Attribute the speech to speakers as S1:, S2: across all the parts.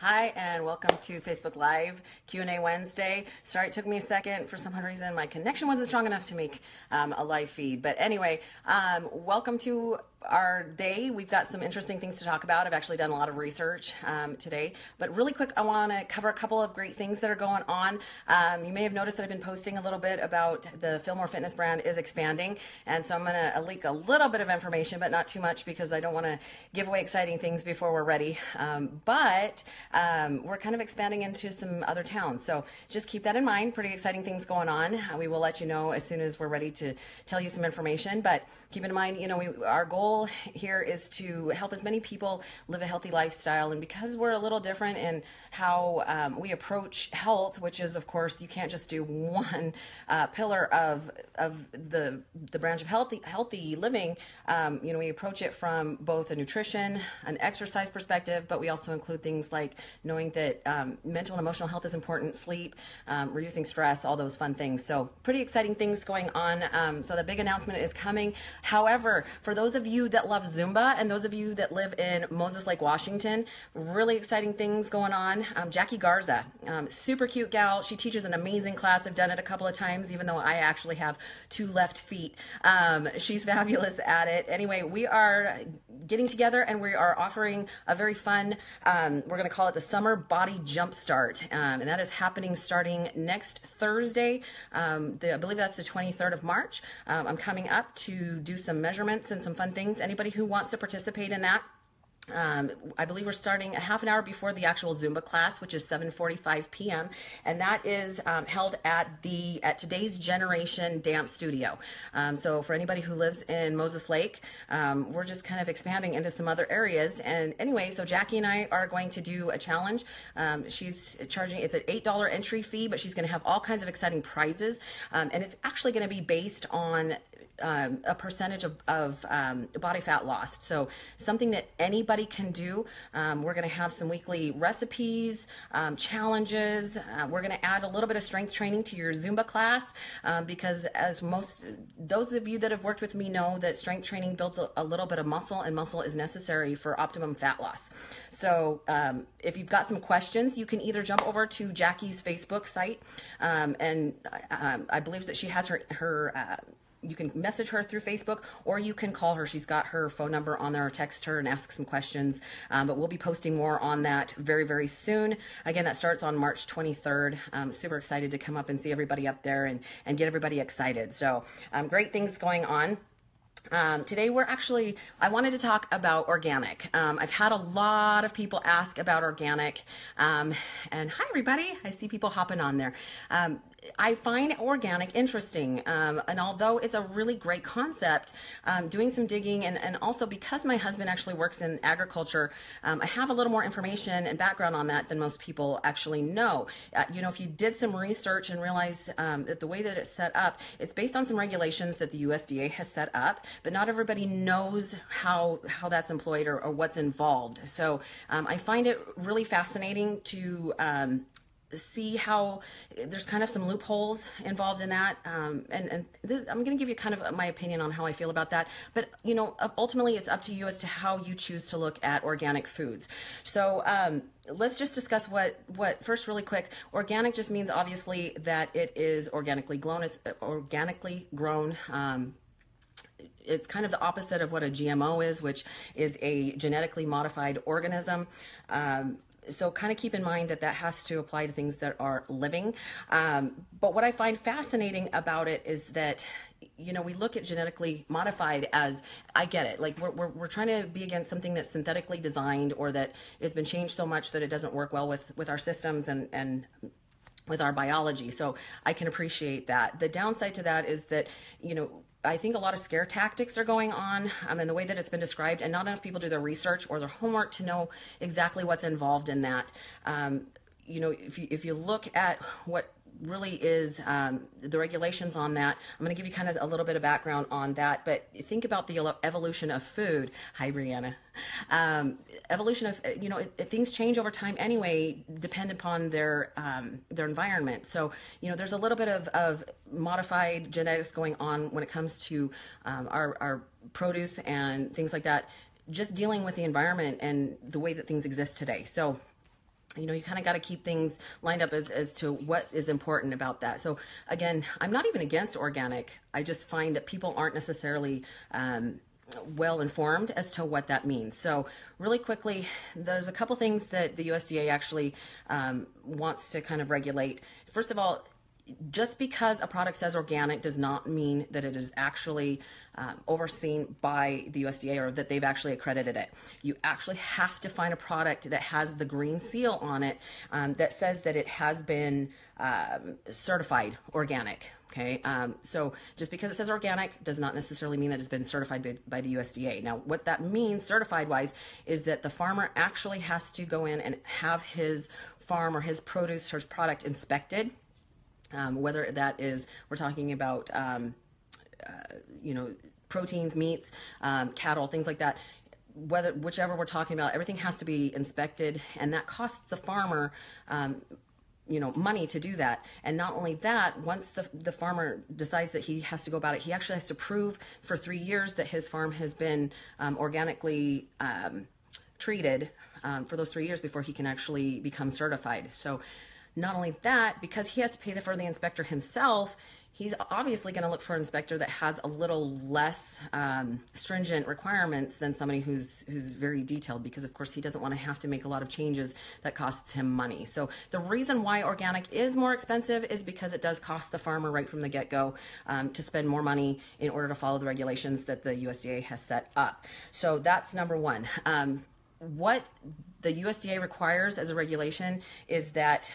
S1: Hi, and welcome to Facebook Live Q&A Wednesday. Sorry it took me a second. For some reason, my connection wasn't strong enough to make a live feed. But anyway, welcome to our day. We've got some interesting things to talk about. I've actually done a lot of research today. But really quick, I want to cover a couple of great things that are going on. You may have noticed that I've been posting a little bit about the Fillmore Fitness brand is expanding. And so I'm going to leak a little bit of information, but not too much because I don't want to give away exciting things before we're ready. We're kind of expanding into some other towns. So just keep that in mind. Pretty exciting things going on. We will let you know as soon as we're ready to tell you some information. But keep in mind, our goal here is to help as many people live a healthy lifestyle. And because we're a little different in how we approach health, which is, of course, you can't just do one pillar of the branch of healthy living. We approach it from both a nutrition, an exercise perspective, but we also include things like knowing that mental and emotional health is important, sleep, reducing stress, all those fun things. So pretty exciting things going on. So the big announcement is coming. However, for those of you that love Zumba and those of you that live in Moses Lake, Washington, really exciting things going on. Jackie Garza, super cute gal. She teaches an amazing class. I've done it a couple of times, even though I actually have two left feet. She's fabulous at it. Anyway, we are getting together and we are offering a very fun, we're going to call it the Summer Body Jumpstart. And that is happening starting next Thursday. I believe that's the 23rd of March. I'm coming up to do some measurements and some fun things. Anybody who wants to participate in that, I believe we're starting a half an hour before the actual Zumba class, which is 7:45 p.m. and that is held at Today's Generation Dance Studio. So for anybody who lives in Moses Lake, we're just kind of expanding into some other areas. And anyway, so Jackie and I are going to do a challenge. She's charging, it's an $8 entry fee, but she's going to have all kinds of exciting prizes, and it's actually going to be based on a percentage of body fat lost. So something that anybody can do. We're going to have some weekly recipes, challenges. We're going to add a little bit of strength training to your Zumba class because as those of you that have worked with me know that strength training builds a little bit of muscle, and muscle is necessary for optimum fat loss. So if you've got some questions, you can either jump over to Jackie's Facebook site, and I believe that she has her you can message her through Facebook or you can call her. She's got her phone number on there, or text her and ask some questions. But we'll be posting more on that very, very soon. Again, that starts on March 23rd. I'm super excited to come up and see everybody up there and get everybody excited. So great things going on. Today I wanted to talk about organic. I've had a lot of people ask about organic, and hi everybody, I see people hopping on there. I find organic interesting, and although it's a really great concept, doing some digging and also because my husband actually works in agriculture, I have a little more information and background on that than most people actually know. If you did some research and realize that the way that it's set up, it's based on some regulations that the USDA has set up, but not everybody knows how that's employed or what's involved. So I find it really fascinating to see how there's kind of some loopholes involved in that, and this, I'm going to give you kind of my opinion on how I feel about that, but ultimately it's up to you as to how you choose to look at organic foods. So let's just discuss what first, really quick. Organic just means obviously that it is organically grown. It's organically grown. It's kind of the opposite of what a GMO is, which is a genetically modified organism. So kind of keep in mind that has to apply to things that are living. But what I find fascinating about it is that, we look at genetically modified as, I get it, like we're trying to be against something that's synthetically designed or that has been changed so much that it doesn't work well with our systems and with our biology. So I can appreciate that. The downside to that is that, I think a lot of scare tactics are going on in the way that it's been described, and not enough people do their research or their homework to know exactly what's involved in that. If you look at what really is the regulations on that, I'm going to give you kind of a little bit of background on that, but think about the evolution of food. Hi, Brianna. Evolution of, things change over time anyway, depend upon their environment. So, there's a little bit of modified genetics going on when it comes to our produce and things like that, just dealing with the environment and the way that things exist today. So you kind of got to keep things lined up as to what is important about that. So again, I'm not even against organic. I just find that people aren't necessarily well informed as to what that means. So really quickly, there's a couple things that the USDA actually wants to kind of regulate. First of all, just because a product says organic does not mean that it is actually overseen by the USDA or that they've actually accredited it. You actually have to find a product that has the green seal on it that says that it has been certified organic. Okay, so just because it says organic does not necessarily mean that it's been certified by the USDA. Now, what that means, certified-wise, is that the farmer actually has to go in and have his farm or his produce or his product inspected. Whether that is, we're talking about, proteins, meats, cattle, things like that. Whichever we're talking about, everything has to be inspected, and that costs the farmer money to do that. And not only that, once the farmer decides that he has to go about it, he actually has to prove for 3 years that his farm has been organically treated for those 3 years before he can actually become certified. So not only that, because he has to pay for the inspector himself, he's obviously going to look for an inspector that has a little less stringent requirements than somebody who's very detailed, because of course he doesn't want to have to make a lot of changes that costs him money. So the reason why organic is more expensive is because it does cost the farmer right from the get-go to spend more money in order to follow the regulations that the USDA has set up. So that's number one. What the USDA requires as a regulation is that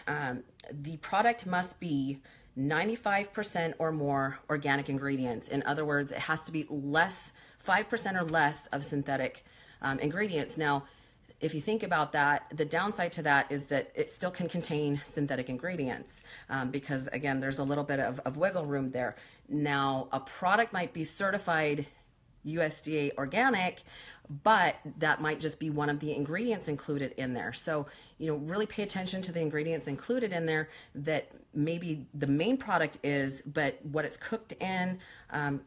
S1: the product must be 95% or more organic ingredients. In other words, it has to be 5% or less of synthetic ingredients. Now, if you think about that, the downside to that is that it still can contain synthetic ingredients because, again, there's a little bit of wiggle room there. Now, a product might be certified USDA organic, but that might just be one of the ingredients included in there. So, really pay attention to the ingredients included in there that maybe the main product is, but what it's cooked in,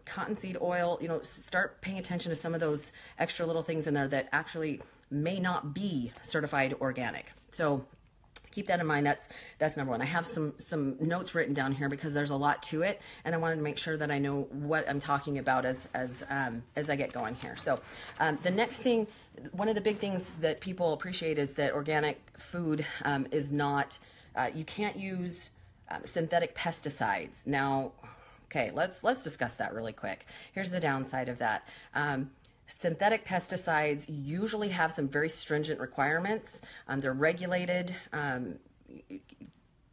S1: cottonseed oil, start paying attention to some of those extra little things in there that actually may not be certified organic. So keep that in mind. That's number one. I have some notes written down here because there's a lot to it, and I wanted to make sure that I know what I'm talking about as I get going here. So the next thing, one of the big things that people appreciate is that organic food is not, you can't use synthetic pesticides. Now, okay, let's discuss that really quick. Here's the downside of that. Synthetic pesticides usually have some very stringent requirements. They're regulated.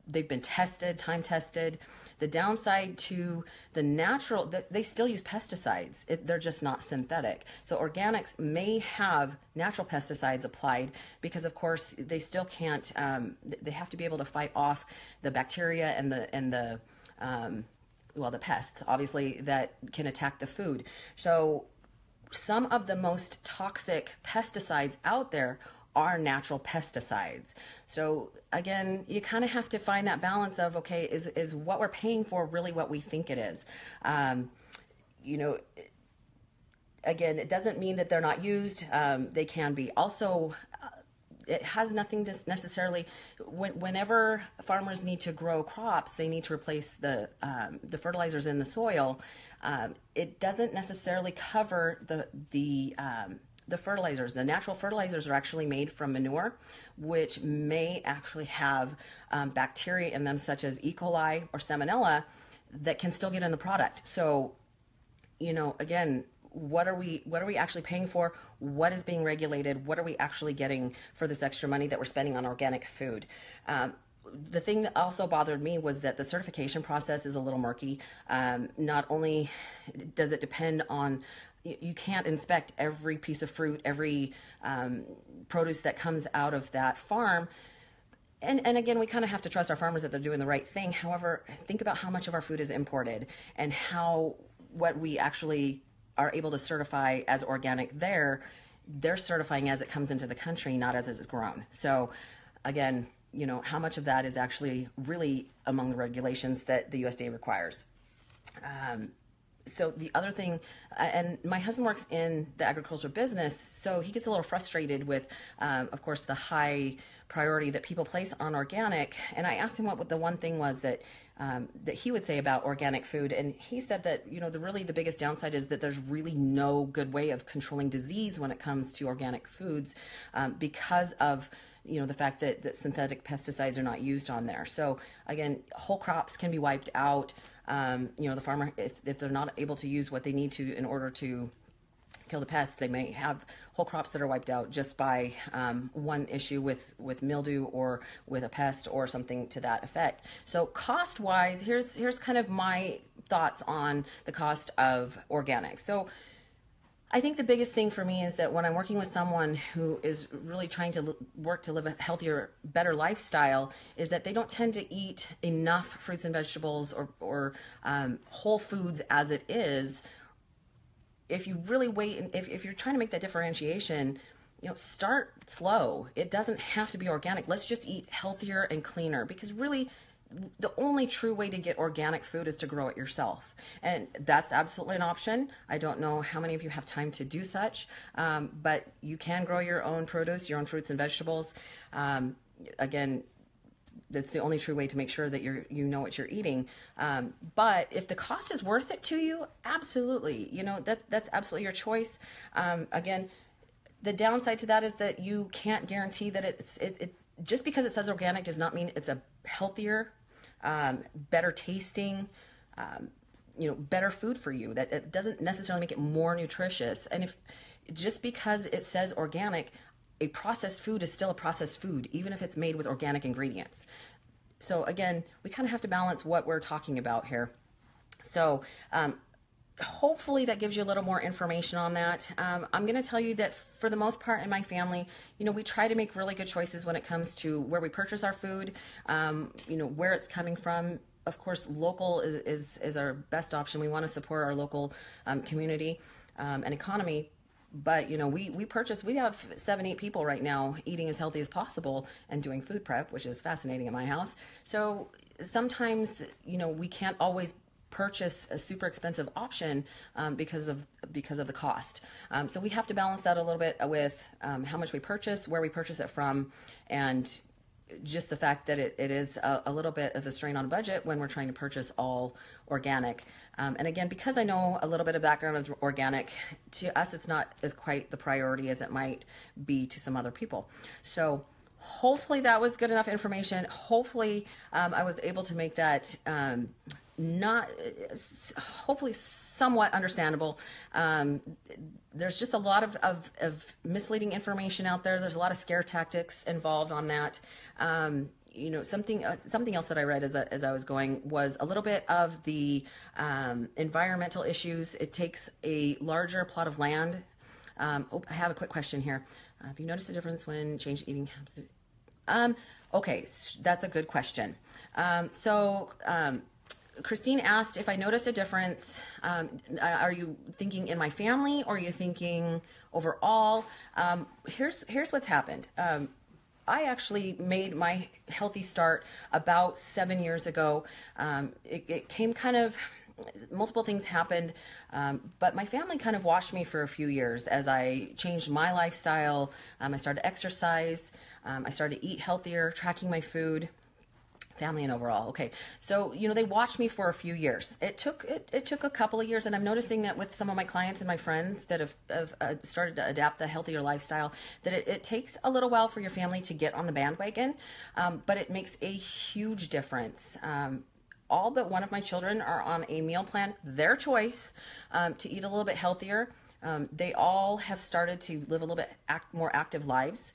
S1: They've been tested, time tested. The downside to the natural, they still use pesticides. They're just not synthetic. So organics may have natural pesticides applied because, of course, they still can't. They have to be able to fight off the bacteria and the pests, obviously, that can attack the food. So some of the most toxic pesticides out there are natural pesticides. So again, you kind of have to find that balance of, okay, is what we're paying for really what we think it is? Again, it doesn't mean that they're not used. They can be. Also, it has nothing to necessarily, whenever farmers need to grow crops, they need to replace the fertilizers in the soil. It doesn't necessarily cover the fertilizers. The natural fertilizers are actually made from manure, which may actually have bacteria in them, such as E. coli or Salmonella, that can still get in the product. So, again, what are we actually paying for? What is being regulated? What are we actually getting for this extra money that we're spending on organic food? The thing that also bothered me was that the certification process is a little murky. Not only does it depend on, you can't inspect every piece of fruit, every produce that comes out of that farm. And again, we kind of have to trust our farmers that they're doing the right thing. However, think about how much of our food is imported and what we actually are able to certify as organic there, they're certifying as it comes into the country, not as it's grown. So again, how much of that is actually really among the regulations that the USDA requires. So the other thing, and my husband works in the agriculture business, so he gets a little frustrated with, of course, the high priority that people place on organic. And I asked him what the one thing was that that he would say about organic food, and he said that the biggest downside is that there's really no good way of controlling disease when it comes to organic foods, because of the fact that synthetic pesticides are not used on there. So again, whole crops can be wiped out. The farmer, if they're not able to use what they need to in order to kill the pests, they may have whole crops that are wiped out just by one issue with mildew or with a pest or something to that effect. So cost wise, here's kind of my thoughts on the cost of organic. So I think the biggest thing for me is that when I'm working with someone who is really trying to work to live a healthier, better lifestyle, is that they don't tend to eat enough fruits and vegetables or whole foods as it is. If you really wait, and if you're trying to make that differentiation, start slow. It doesn't have to be organic. Let's just eat healthier and cleaner, because really the only true way to get organic food is to grow it yourself. And that's absolutely an option. I don't know how many of you have time to do such, but you can grow your own produce, your own fruits and vegetables. Again, that's the only true way to make sure that you know what you're eating. But if the cost is worth it to you, absolutely. That's absolutely your choice. Again, the downside to that is that you can't guarantee that it just because it says organic does not mean it's a healthier, better tasting, better food for you. That it doesn't necessarily make it more nutritious. And if just because it says organic, a processed food is still a processed food, even if it's made with organic ingredients. So again, we kind of have to balance what we're talking about here. So hopefully that gives you a little more information on that. I'm going to tell you that for the most part in my family, we try to make really good choices when it comes to where we purchase our food, where it's coming from. Of course, local is our best option. We want to support our local community and economy. But, we have 7-8 people right now eating as healthy as possible and doing food prep, which is fascinating at my house. So sometimes, we can't always purchase a super expensive option because of the cost. So we have to balance that a little bit with how much we purchase, where we purchase it from, and just the fact that it is a little bit of a strain on budget when we're trying to purchase all organic. And again, because I know a little bit of background of organic, to us it's not as quite the priority as it might be to some other people. So hopefully that was good enough information. Hopefully I was able to make that hopefully somewhat understandable. There's just a lot of misleading information out there. There's a lot of scare tactics involved on that. Something else that I read as I was going was a little bit of the environmental issues. It takes a larger plot of land. I have a quick question here. Have you noticed a difference when changed eating habits? Okay, that's a good question. Christine asked if I noticed a difference. Are you thinking in my family, or are you thinking overall? Here's what's happened. I actually made my healthy start about 7 years ago. It came kind of, multiple things happened, but my family kind of watched me for a few years as I changed my lifestyle. I started to exercise. I started to eat healthier, tracking my food. Family and overall. Okay. So, they watched me for a few years. It took a couple of years, and I'm noticing that with some of my clients and my friends that have started to adapt the healthier lifestyle, that it takes a little while for your family to get on the bandwagon, but it makes a huge difference. All but one of my children are on a meal plan, their choice, to eat a little bit healthier. They all have started to live a little bit more active lives.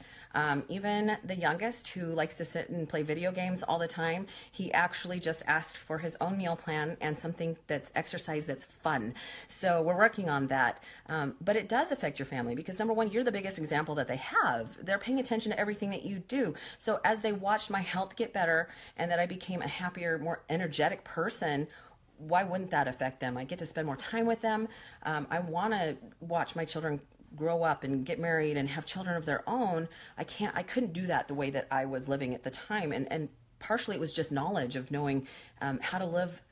S1: Even the youngest, who likes to sit and play video games all the time, he actually just asked for his own meal plan and something that's exercise that's fun. So we're working on that. But it does affect your family because, number one, you're the biggest example that they have. They're paying attention to everything that you do. So as they watched my health get better and that I became a happier, more energetic person, why wouldn't that affect them? I get to spend more time with them. I want to watch my children grow up and get married and have children of their own. I couldn't do that the way that I was living at the time. And partially it was just knowledge of knowing how to live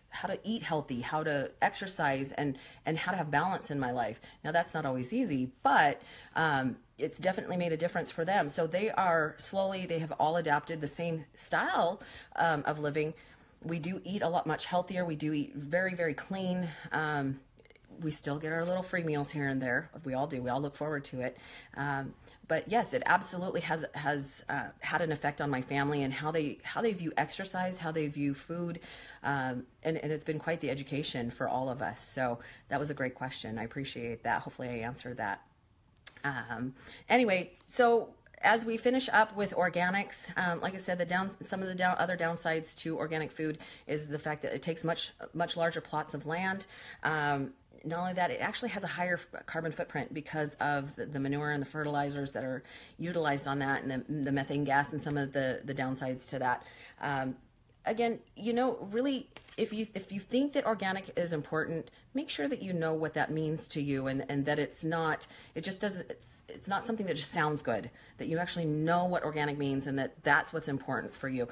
S1: eat healthy, how to exercise, and how to have balance in my life. Now that's not always easy, but it's definitely made a difference for them. So they have all adapted the same style of living. We do eat a lot much healthier. We do eat very, very clean. We still get our little free meals here and there. We all do. We all look forward to it. But yes, it absolutely has had an effect on my family and how they view exercise, how they view food, and it's been quite the education for all of us. So that was a great question. I appreciate that. Hopefully I answered that. Anyway, so as we finish up with organics, like I said, some of the other downsides to organic food is the fact that it takes much larger plots of land. Not only that, it actually has a higher carbon footprint because of the manure and the fertilizers that are utilized on that, and the methane gas and some of the downsides to that. Again, really, if you think that organic is important, make sure that you know what that means to you, and that it's not something that just sounds good, that you actually know what organic means and that's what's important for you.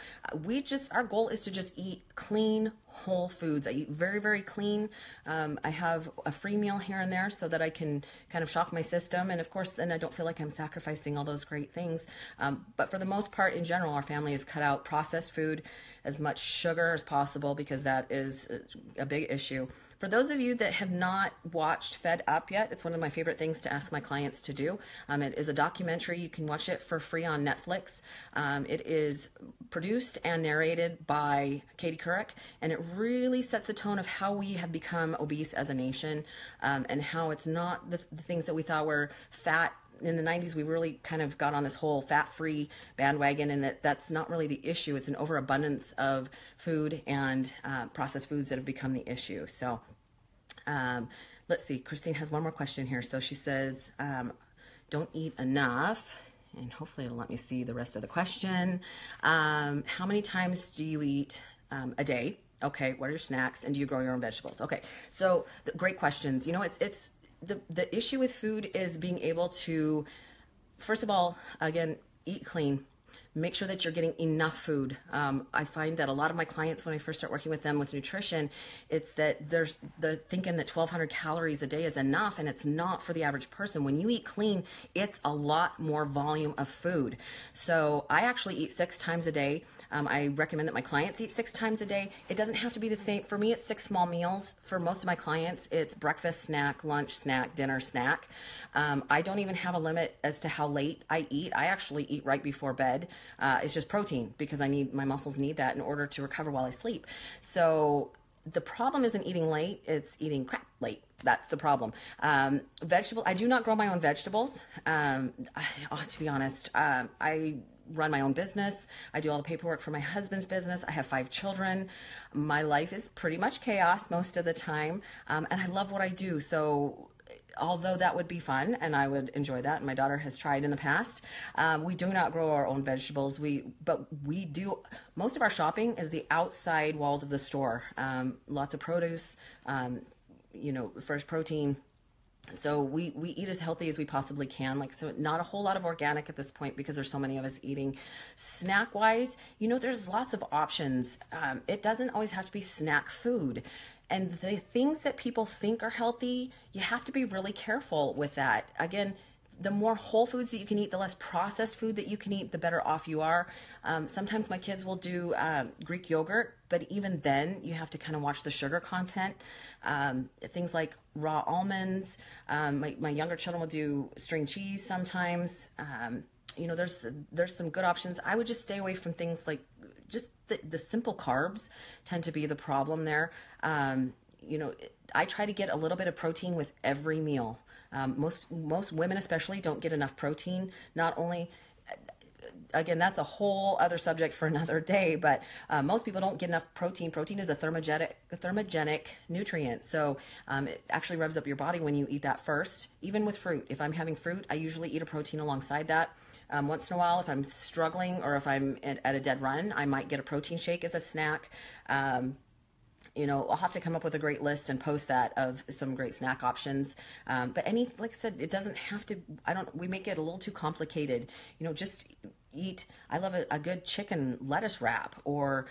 S1: Our goal is to just eat clean, whole foods. I eat very, very clean. I have a free meal here and there so that I can kind of shock my system. And of course, then I don't feel like I'm sacrificing all those great things. But for the most part, in general, our family has cut out processed food, as much sugar as possible, because that is a big issue. For those of you that have not watched Fed Up yet, it's one of my favorite things to ask my clients to do. It is a documentary. You can watch it for free on Netflix. It is produced and narrated by Katie Couric, and it really sets the tone of how we have become obese as a nation, and how it's not the things that we thought were fat. In the 90s, we really kind of got on this whole fat-free bandwagon, and that's not really the issue. It's an overabundance of food and processed foods that have become the issue. So let's see. Christine has one more question here. So she says, don't eat enough. And hopefully it'll let me see the rest of the question. How many times do you eat a day? Okay, what are your snacks? And do you grow your own vegetables? Okay, so great questions. It's the issue with food is being able to, first of all, again, eat clean. Make sure that you're getting enough food. I find that a lot of my clients, when I first start working with them with nutrition, it's that they're thinking that 1,200 calories a day is enough, and it's not for the average person. When you eat clean, it's a lot more volume of food. So I actually eat 6 times a day. I recommend that my clients eat 6 times a day. It doesn't have to be the same. For me, it's 6 small meals. For most of my clients, it's breakfast, snack, lunch, snack, dinner, snack. I don't even have a limit as to how late I eat. I actually eat right before bed. It's just protein, because my muscles need that in order to recover while I sleep. So the problem isn't eating late, it's eating crap late. That's the problem. I do not grow my own vegetables. To be honest, I run my own business. I do all the paperwork for my husband's business. I have 5 children. My life is pretty much chaos most of the time. And I love what I do. So although that would be fun and I would enjoy that, and my daughter has tried in the past, we do not grow our own vegetables. But we do, most of our shopping is the outside walls of the store. Lots of produce, fresh protein. So we eat as healthy as we possibly can. So not a whole lot of organic at this point because there's so many of us eating. Snack wise, there's lots of options. It doesn't always have to be snack food. And the things that people think are healthy, you have to be really careful with that. Again, the more whole foods that you can eat, the less processed food that you can eat, the better off you are. Sometimes my kids will do Greek yogurt, but even then you have to kind of watch the sugar content. Things like raw almonds. My younger children will do string cheese sometimes. There's some good options. I would just stay away from things like just the simple carbs tend to be the problem there. I try to get a little bit of protein with every meal. Most women especially don't get enough protein. Not only, again, that's a whole other subject for another day, but most people don't get enough protein. Protein is a thermogenic nutrient. So it actually revs up your body when you eat that first. Even with fruit, if I'm having fruit, I usually eat a protein alongside that. Once in a while, if I'm struggling or if I'm at a dead run, I might get a protein shake as a snack. I'll have to come up with a great list and post that of some great snack options. But like I said, it doesn't have to, we make it a little too complicated. Just eat. I love a good chicken lettuce wrap, or,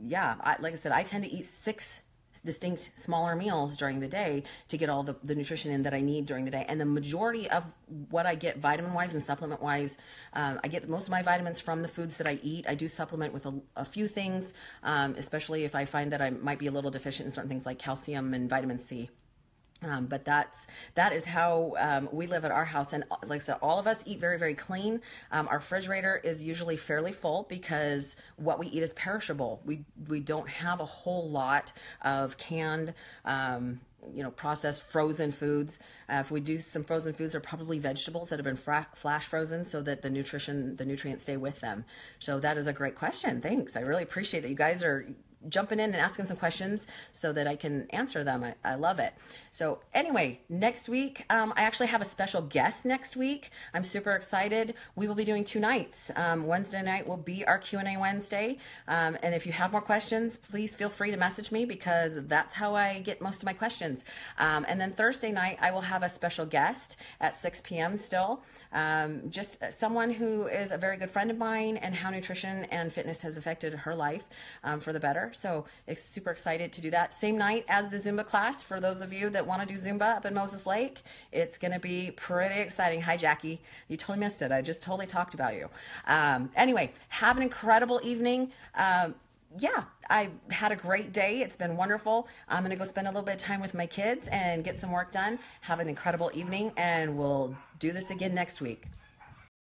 S1: yeah, like I said, I tend to eat 6 distinct smaller meals during the day to get all the nutrition in that I need during the day. And the majority of what I get vitamin wise and supplement wise, I get most of my vitamins from the foods that I eat. I do supplement with a few things, especially if I find that I might be a little deficient in certain things like calcium and vitamin C. But that is how we live at our house. And like I said, all of us eat very, very clean. Our refrigerator is usually fairly full because what we eat is perishable. We don't have a whole lot of canned, processed frozen foods. If we do some frozen foods, they're probably vegetables that have been flash frozen so that the nutrients stay with them. So that is a great question. Thanks. I really appreciate that you guys are jumping in and asking some questions so that I can answer them. I love it. So anyway, next week, I actually have a special guest next week. I'm super excited. We will be doing 2 nights. Wednesday night will be our Q&A Wednesday. And if you have more questions, please feel free to message me because that's how I get most of my questions. And then Thursday night, I will have a special guest at 6 p.m. still. Just someone who is a very good friend of mine and how nutrition and fitness has affected her life for the better. So it's super excited to do that. Same night as the Zumba class. For those of you that want to do Zumba up in Moses Lake, it's going to be pretty exciting. Hi, Jackie. You totally missed it. I just totally talked about you. Anyway, have an incredible evening. Yeah, I had a great day. It's been wonderful. I'm going to go spend a little bit of time with my kids and get some work done. Have an incredible evening, and we'll do this again next week.